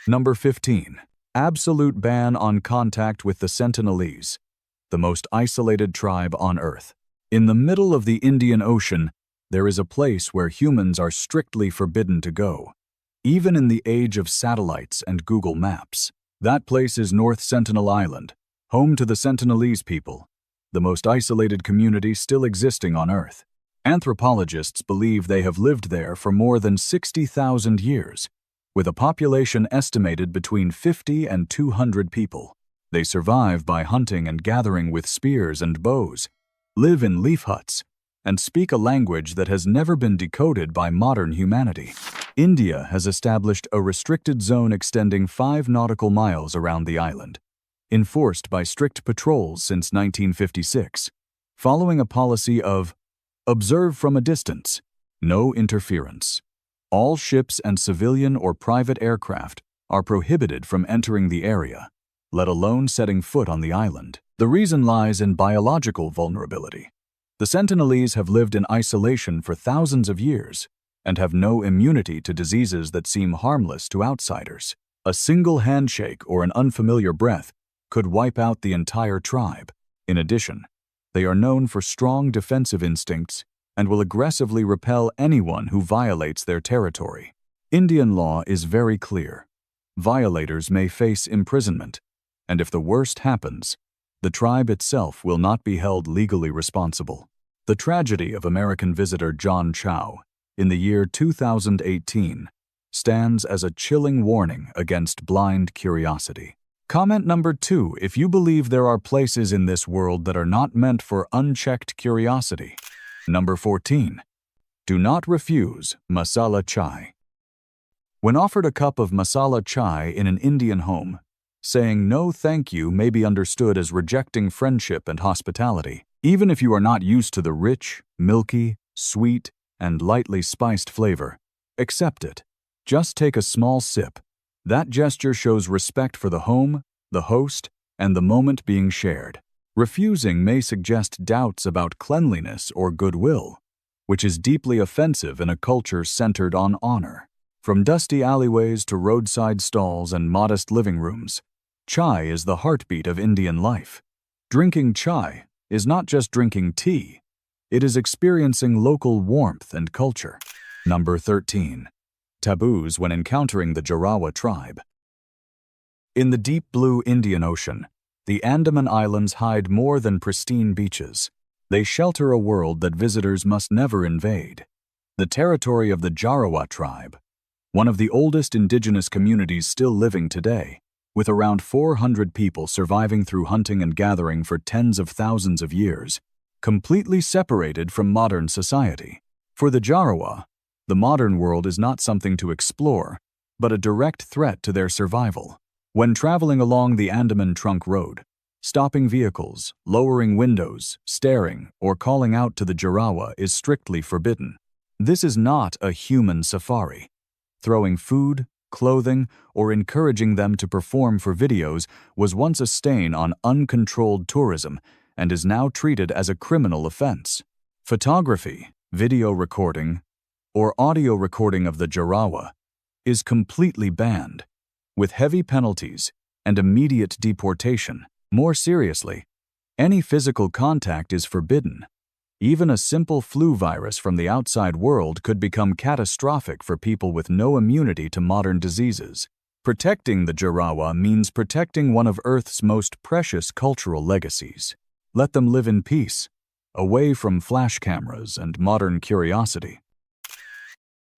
Number 15. Absolute ban on contact with the sentinelese, the most isolated tribe on Earth. In the middle of the Indian Ocean, there is a place where humans are strictly forbidden to go, even in the age of satellites and Google Maps. That place is North Sentinel Island, home to the sentinelese people, the most isolated community still existing on Earth. Anthropologists believe they have lived there for more than 60,000 years, with a population estimated between 50 and 200 people. They survive by hunting and gathering with spears and bows, live in leaf huts, and speak a language that has never been decoded by modern humanity. India has established a restricted zone extending 5 nautical miles around the island, enforced by strict patrols since 1956, following a policy of observe from a distance, no interference. All ships and civilian or private aircraft are prohibited from entering the area, let alone setting foot on the island. The reason lies in biological vulnerability. The sentinelese have lived in isolation for thousands of years and have no immunity to diseases that seem harmless to outsiders. A single handshake or an unfamiliar breath could wipe out the entire tribe. In addition, they are known for strong defensive instincts and will aggressively repel anyone who violates their territory. Indian law is very clear. Violators may face imprisonment, and if the worst happens, the tribe itself will not be held legally responsible. The tragedy of American visitor John Chow in the year 2018 stands as a chilling warning against blind curiosity. Comment number 2 if you believe there are places in this world that are not meant for unchecked curiosity. Number 14. Do not refuse masala chai. When offered a cup of masala chai in an Indian home, saying no thank you may be understood as rejecting friendship and hospitality. Even if you are not used to the rich, milky, sweet, and lightly spiced flavor, accept it. Just take a small sip. That gesture shows respect for the home, the host, and the moment being shared. Refusing may suggest doubts about cleanliness or goodwill, which is deeply offensive in a culture centered on honor. From dusty alleyways to roadside stalls and modest living rooms, chai is the heartbeat of Indian life. Drinking chai is not just drinking tea, it is experiencing local warmth and culture. Number 13. Taboos when encountering the Jarawa tribe. In the deep blue Indian Ocean, the Andaman Islands hide more than pristine beaches. They shelter a world that visitors must never invade. The territory of the Jarawa tribe, one of the oldest indigenous communities still living today, with around 400 people surviving through hunting and gathering for tens of thousands of years, completely separated from modern society. For the Jarawa, the modern world is not something to explore, but a direct threat to their survival. When traveling along the Andaman Trunk Road, stopping vehicles, lowering windows, staring, or calling out to the Jarawa is strictly forbidden. This is not a human safari. Throwing food, clothing, or encouraging them to perform for videos was once a stain on uncontrolled tourism and is now treated as a criminal offense. Photography, video recording, or audio recording of the Jarawa is completely banned, with heavy penalties and immediate deportation. More seriously, any physical contact is forbidden. Even a simple flu virus from the outside world could become catastrophic for people with no immunity to modern diseases. Protecting the Jarawa means protecting one of Earth's most precious cultural legacies. Let them live in peace, away from flash cameras and modern curiosity.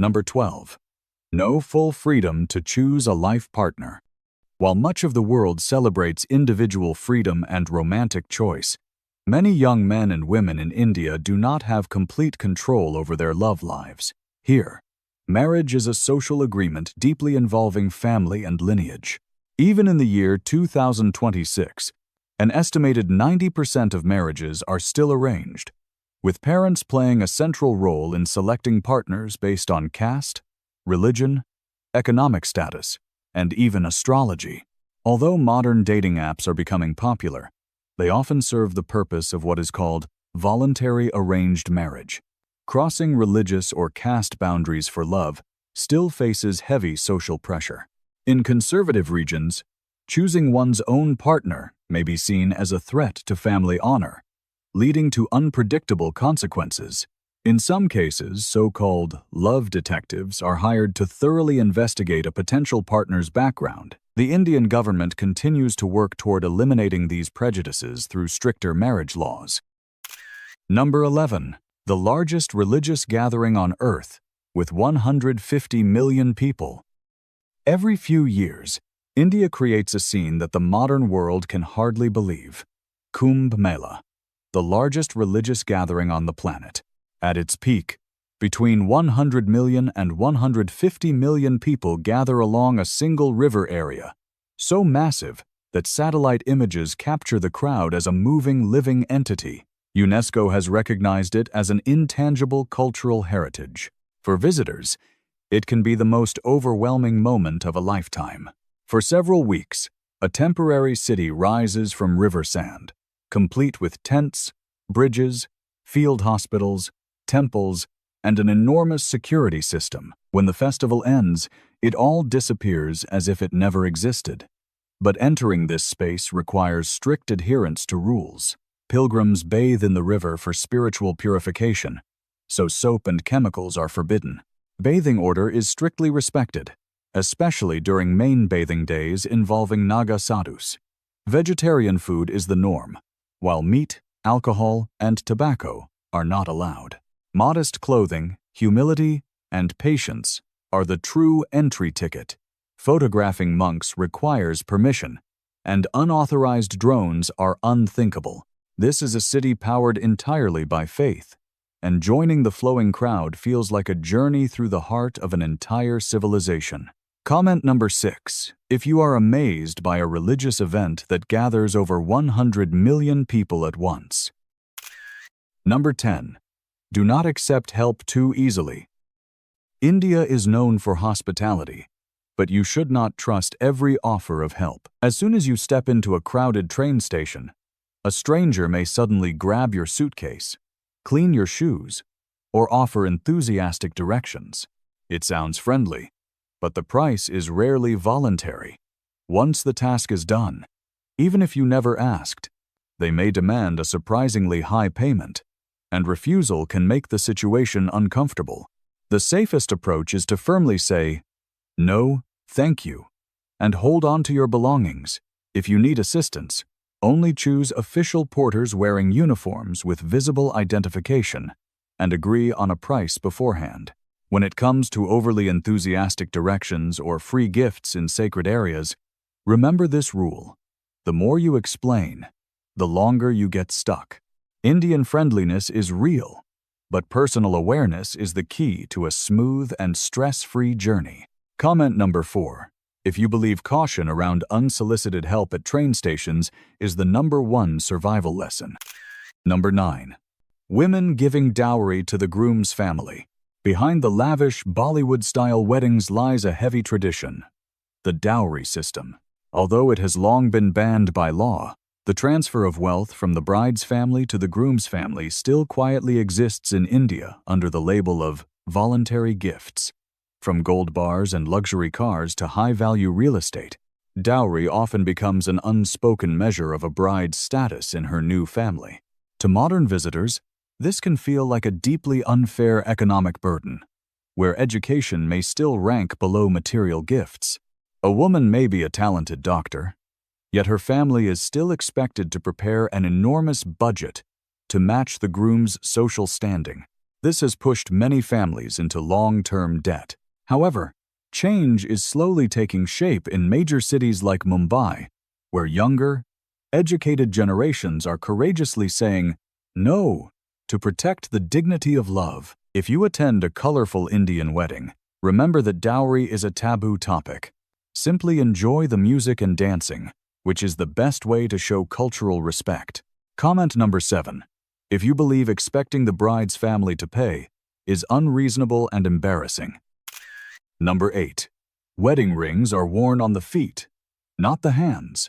Number 12. No full freedom to choose a life partner. While much of the world celebrates individual freedom and romantic choice, many young men and women in India do not have complete control over their love lives. Here, marriage is a social agreement deeply involving family and lineage. Even in the year 2026, an estimated 90% of marriages are still arranged, with parents playing a central role in selecting partners based on caste, religion, economic status, and even astrology. Although modern dating apps are becoming popular, they often serve the purpose of what is called voluntary arranged marriage. Crossing religious or caste boundaries for love still faces heavy social pressure. In conservative regions, choosing one's own partner may be seen as a threat to family honor, leading to unpredictable consequences. In some cases, so-called love detectives are hired to thoroughly investigate a potential partner's background. The Indian government continues to work toward eliminating these prejudices through stricter marriage laws. Number 11. The largest religious gathering on Earth, with 150 million people. Every few years, India creates a scene that the modern world can hardly believe. Kumbh Mela, the largest religious gathering on the planet. At its peak, between 100 million and 150 million people gather along a single river area, so massive that satellite images capture the crowd as a moving, living entity. UNESCO has recognized it as an intangible cultural heritage. For visitors, it can be the most overwhelming moment of a lifetime. For several weeks, a temporary city rises from river sand, complete with tents, bridges, field hospitals, temples, and an enormous security system. When the festival ends, it all disappears as if it never existed. But entering this space requires strict adherence to rules. Pilgrims bathe in the river for spiritual purification, so soap and chemicals are forbidden. Bathing order is strictly respected, especially during main bathing days involving Naga sadhus. Vegetarian food is the norm, while meat, alcohol, and tobacco are not allowed. Modest clothing, humility, and patience are the true entry ticket. Photographing monks requires permission, and unauthorized drones are unthinkable. This is a city powered entirely by faith, and joining the flowing crowd feels like a journey through the heart of an entire civilization. Comment number 6. If you are amazed by a religious event that gathers over 100 million people at once. Number 10. Do not accept help too easily. India is known for hospitality, but you should not trust every offer of help. As soon as you step into a crowded train station, a stranger may suddenly grab your suitcase, clean your shoes, or offer enthusiastic directions. It sounds friendly, but the price is rarely voluntary. Once the task is done, even if you never asked, they may demand a surprisingly high payment, and refusal can make the situation uncomfortable. The safest approach is to firmly say, "No, thank you," and hold on to your belongings. If you need assistance, only choose official porters wearing uniforms with visible identification, and agree on a price beforehand. When it comes to overly enthusiastic directions or free gifts in sacred areas, remember this rule: the more you explain, the longer you get stuck. Indian friendliness is real, but personal awareness is the key to a smooth and stress-free journey. Comment number 4. If you believe caution around unsolicited help at train stations is the #1 survival lesson. Number 9. Women giving dowry to the groom's family. Behind the lavish Bollywood-style weddings lies a heavy tradition: the dowry system. Although it has long been banned by law, the transfer of wealth from the bride's family to the groom's family still quietly exists in India under the label of voluntary gifts. From gold bars and luxury cars to high-value real estate, dowry often becomes an unspoken measure of a bride's status in her new family. To modern visitors, this can feel like a deeply unfair economic burden, where education may still rank below material gifts. A woman may be a talented doctor, yet her family is still expected to prepare an enormous budget to match the groom's social standing. This has pushed many families into long-term debt. However, change is slowly taking shape in major cities like Mumbai, where younger, educated generations are courageously saying no to protect the dignity of love. If you attend a colorful Indian wedding, remember that dowry is a taboo topic. Simply enjoy the music and dancing, which is the best way to show cultural respect. Comment number 7. If you believe expecting the bride's family to pay is unreasonable and embarrassing. Number 8. Wedding rings are worn on the feet, not the hands.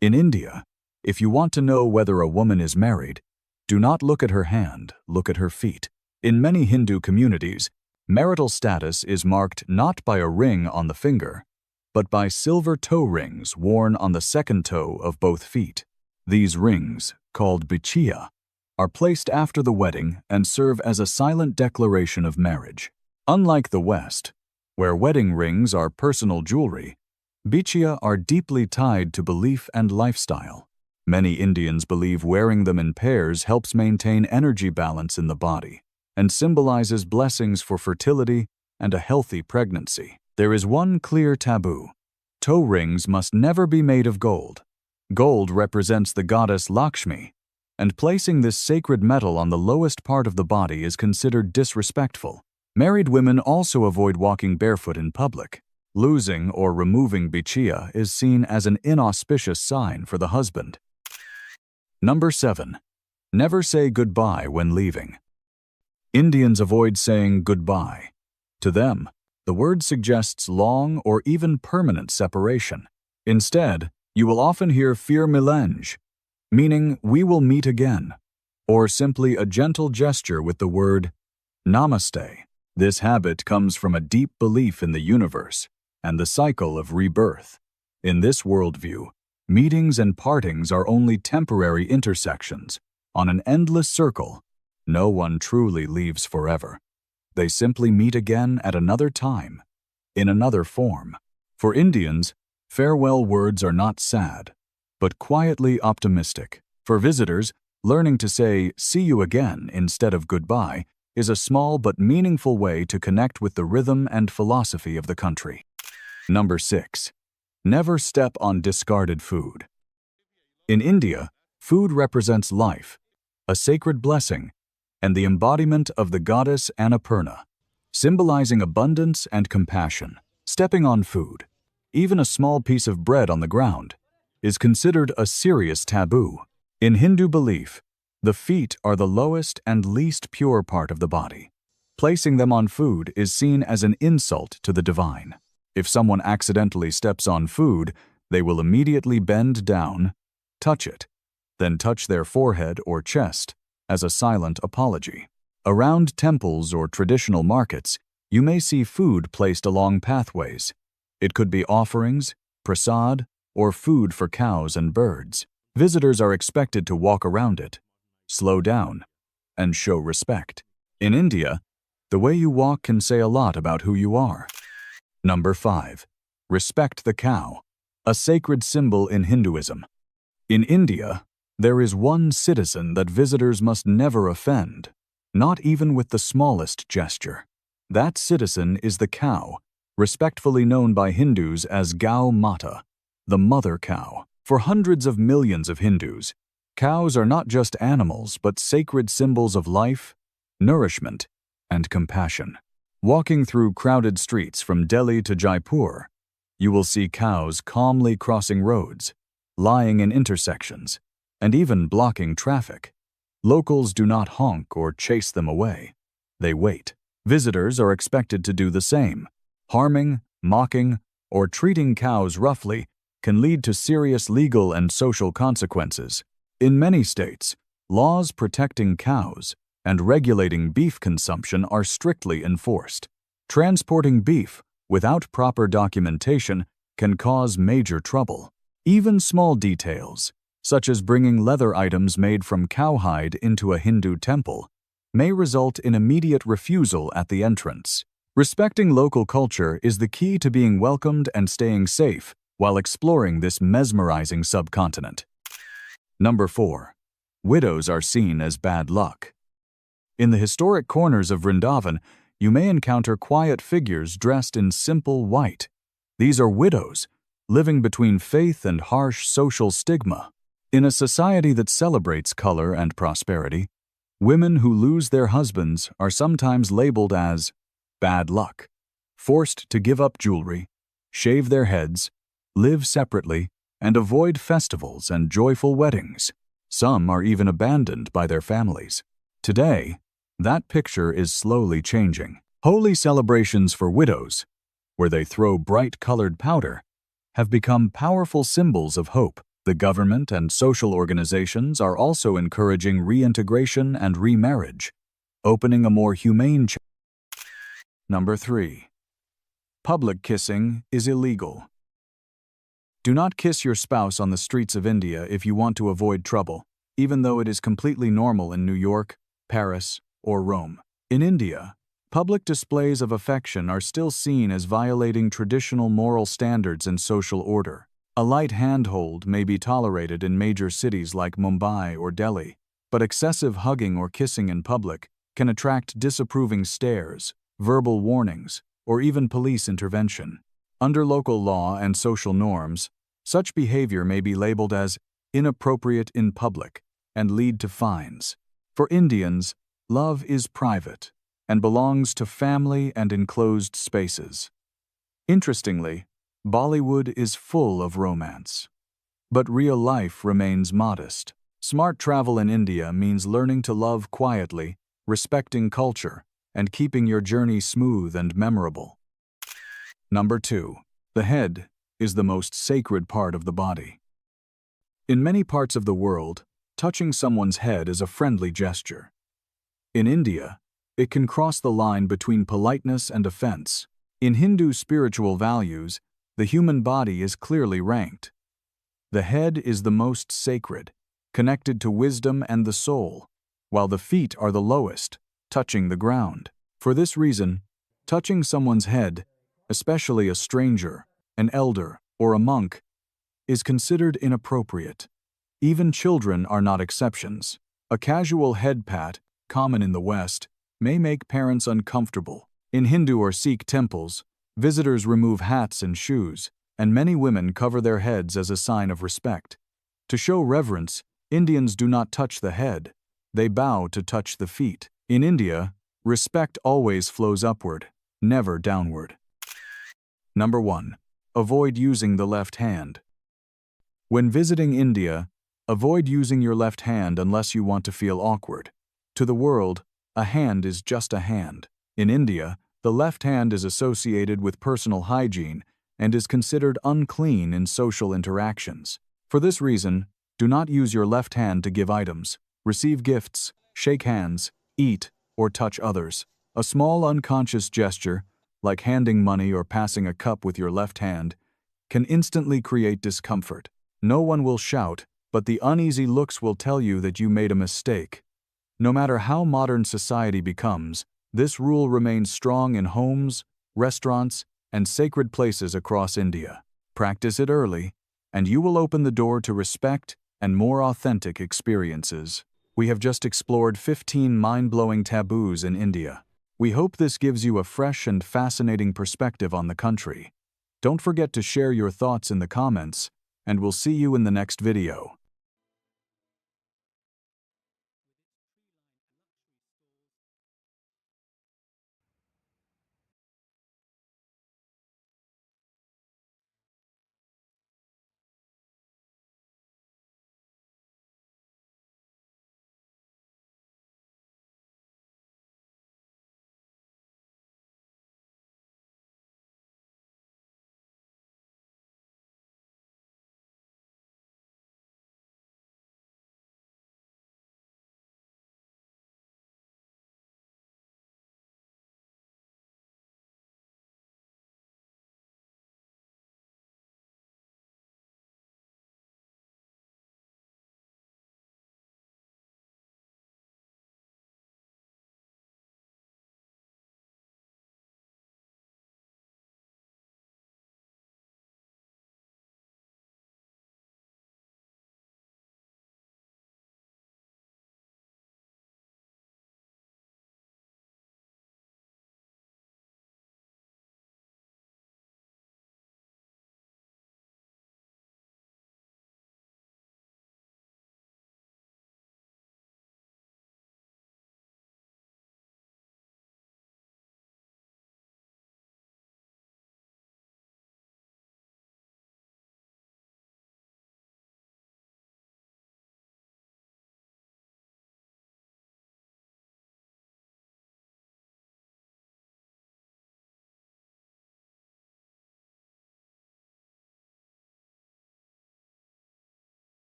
In India, if you want to know whether a woman is married, do not look at her hand, look at her feet. In many Hindu communities, marital status is marked not by a ring on the finger, but by silver toe rings worn on the second toe of both feet. These rings, called bichia, are placed after the wedding and serve as a silent declaration of marriage. Unlike the West, where wedding rings are personal jewelry, bichia are deeply tied to belief and lifestyle. Many Indians believe wearing them in pairs helps maintain energy balance in the body and symbolizes blessings for fertility and a healthy pregnancy. There is one clear taboo. Toe rings must never be made of gold. Gold represents the goddess Lakshmi, and placing this sacred metal on the lowest part of the body is considered disrespectful. Married women also avoid walking barefoot in public. Losing or removing bichia is seen as an inauspicious sign for the husband. Number 7. Never say goodbye when leaving. Indians avoid saying goodbye. To them, the word suggests long or even permanent separation. Instead, you will often hear fir milange, meaning we will meet again, or simply a gentle gesture with the word namaste. This habit comes from a deep belief in the universe and the cycle of rebirth. In this worldview, meetings and partings are only temporary intersections on an endless circle. No one truly leaves forever. They simply meet again at another time, in another form. For Indians, farewell words are not sad, but quietly optimistic. For visitors, learning to say "see you again" instead of "goodbye" is a small but meaningful way to connect with the rhythm and philosophy of the country. Number 6. Never step on discarded food. In India, food represents life, a sacred blessing, and the embodiment of the goddess Annapurna, symbolizing abundance and compassion. Stepping on food, even a small piece of bread on the ground, is considered a serious taboo. In Hindu belief, the feet are the lowest and least pure part of the body. Placing them on food is seen as an insult to the divine. If someone accidentally steps on food, they will immediately bend down, touch it, then touch their forehead or chest as a silent apology. Around temples or traditional markets, you may see food placed along pathways. It could be offerings, prasad, or food for cows and birds. Visitors are expected to walk around it, slow down, and show respect. In India, the way you walk can say a lot about who you are. Number 5. Respect the cow, a sacred symbol in Hinduism. In India, there is one citizen that visitors must never offend, not even with the smallest gesture. That citizen is the cow, respectfully known by Hindus as Gau Mata, the mother cow. For hundreds of millions of Hindus, cows are not just animals but sacred symbols of life, nourishment, and compassion. Walking through crowded streets from Delhi to Jaipur, you will see cows calmly crossing roads, lying in intersections, and even blocking traffic. Locals do not honk or chase them away. They wait. Visitors are expected to do the same. Harming, mocking, or treating cows roughly can lead to serious legal and social consequences. In many states, laws protecting cows and regulating beef consumption are strictly enforced. Transporting beef without proper documentation can cause major trouble. Even small details, such as bringing leather items made from cowhide into a Hindu temple, may result in immediate refusal at the entrance. Respecting local culture is the key to being welcomed and staying safe while exploring this mesmerizing subcontinent. Number 4. Widows are seen as bad luck. In the historic corners of Vrindavan, you may encounter quiet figures dressed in simple white. These are widows, living between faith and harsh social stigma. In a society that celebrates color and prosperity, women who lose their husbands are sometimes labeled as bad luck, forced to give up jewelry, shave their heads, live separately, and avoid festivals and joyful weddings. Some are even abandoned by their families. Today, that picture is slowly changing. Holy celebrations for widows, where they throw bright-colored powder, have become powerful symbols of hope. The government and social organizations are also encouraging reintegration and remarriage, opening a more humane chapter. Number 3. Public kissing is illegal. Do not kiss your spouse on the streets of India if you want to avoid trouble, even though it is completely normal in New York, Paris, or Rome. In India, public displays of affection are still seen as violating traditional moral standards and social order. A light handhold may be tolerated in major cities like Mumbai or Delhi, but excessive hugging or kissing in public can attract disapproving stares, verbal warnings, or even police intervention. Under local law and social norms, such behavior may be labeled as inappropriate in public and lead to fines. For Indians, love is private and belongs to family and enclosed spaces. Interestingly, Bollywood is full of romance. But real life remains modest. Smart travel in India means learning to love quietly, respecting culture, and keeping your journey smooth and memorable. Number 2. The head is the most sacred part of the body. In many parts of the world, touching someone's head is a friendly gesture. In India, it can cross the line between politeness and offense. In Hindu spiritual values, the human body is clearly ranked. The head is the most sacred, connected to wisdom and the soul, while the feet are the lowest, touching the ground. For this reason, touching someone's head, especially a stranger, an elder, or a monk, is considered inappropriate. Even children are not exceptions. A casual head pat, common in the West, may make parents uncomfortable. In Hindu or Sikh temples, visitors remove hats and shoes, and many women cover their heads as a sign of respect. To show reverence, Indians do not touch the head. They bow to touch the feet. In India, respect always flows upward, never downward. Number 1. Avoid using the left hand. When visiting India, avoid using your left hand unless you want to feel awkward. To the world, a hand is just a hand. In India, the left hand is associated with personal hygiene and is considered unclean in social interactions. For this reason, do not use your left hand to give items, receive gifts, shake hands, eat, or touch others. A small unconscious gesture, like handing money or passing a cup with your left hand, can instantly create discomfort. No one will shout, but the uneasy looks will tell you that you made a mistake. No matter how modern society becomes, this rule remains strong in homes, restaurants, and sacred places across India. Practice it early, and you will open the door to respect and more authentic experiences. We have just explored 15 mind-blowing taboos in India. We hope this gives you a fresh and fascinating perspective on the country. Don't forget to share your thoughts in the comments, and we'll see you in the next video.